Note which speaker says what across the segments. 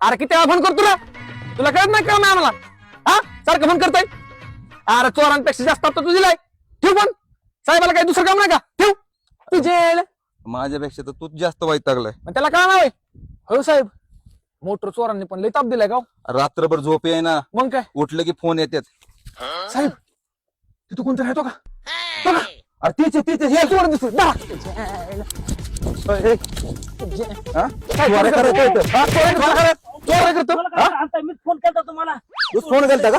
Speaker 1: अरे किती वेळा फोन करतो तुला कळत नाही का आम्हाला? हा सारखं फोन करतोय. अरे चोरांपेक्षा जास्त आता तू दिलाय. ठेव पण साहेबाला काही दुसरं काम नाही का? ठेव तुझे.
Speaker 2: माझ्यापेक्षा तर तूच जास्त वाईटागलाय.
Speaker 1: त्याला काय नाव आहे? हो साहेब, मोटर चोरांनी पण लई ताप दिलाय का?
Speaker 2: रात्रभर झोप आहे ना,
Speaker 1: मग काय
Speaker 2: उठलं की फोन येतात.
Speaker 1: साहेब, तिथं कोणतरी येतो का? अरे तेच हे चोर दिसतो.
Speaker 3: मीच फोन केला तुम्हाला.
Speaker 2: तूच फोन केलता का?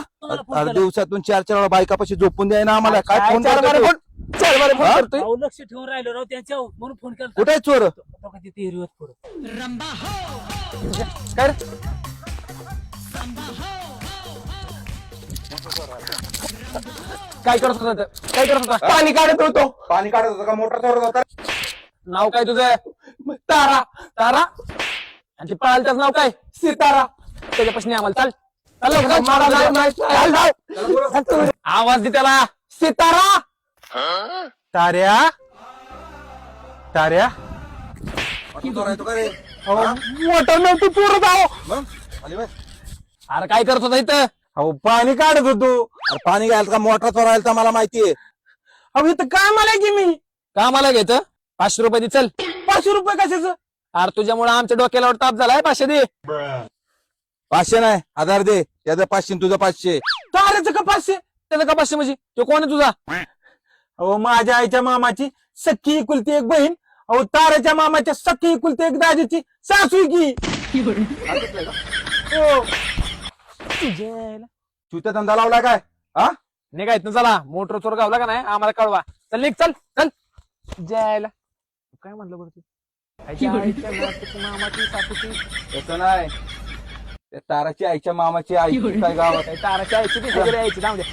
Speaker 2: अरे दिवसातून 4-4 वेळा बायकापाशी झोपून द्याय ना आम्हाला. काय फोन
Speaker 1: करतोय?
Speaker 3: अहो, लक्ष ठेवून राहिलो राव त्यांच्यावर म्हणून फोन केला.
Speaker 2: कुठे आहे चोर?
Speaker 3: तिथे हिरवत पुढं.
Speaker 1: काय रे? काय करत होता? काय करत होता? पाणी काढत होतो.
Speaker 2: पाणी काढत होता का? मोटर चोरत होता?
Speaker 1: नाव काय तुझं? तारा. तारा आणि ते पाळताच नाव काय? सितारा. त्याच्यापासून आम्हाला चाल. आवाज दे त्याला. सितारा. ताऱ्या. ताऱ्या मोटर नव्हती चोरत आहो. अरे काय करत होता इथं?
Speaker 2: अहो पाणी काढत होतो. अरे पाणी घ्यायला का मोटर चोरायला तर मला माहितीये.
Speaker 1: अहो इथं काय मला की मी कामाला घेत 500 रुपये दे. चल. 500 रुपये कशाचं? अरे तुझ्यामुळे आमच्या डोक्याला ताप झालाय. 500 दे.
Speaker 2: 500 नाही, 1000 दे. त्याचं 500 तुझं 500.
Speaker 1: ताऱ्याचं का 500? त्याचं का 500 म्हणजे? तो कोण आहे तुझा? अहो माझ्या आईच्या मामाची सख्खी एकुलती एक बहीण. अहो ताऱ्याच्या मामाच्या सख्खी एकुलती एक दाजीची सासू की.
Speaker 2: तुझा धंदा लावला काय? हा
Speaker 1: निघायत ना. चला, मोटर चोर गावला का नाही आम्हाला कळवा. चल निघ. चल चल. जायला काय म्हणलं बरं तू? मामाची सासूची
Speaker 2: तसं नाही, त्या ताराची आईच्या मामाची आई काय गावात
Speaker 1: ताराची आईची यायची. जाऊ दे.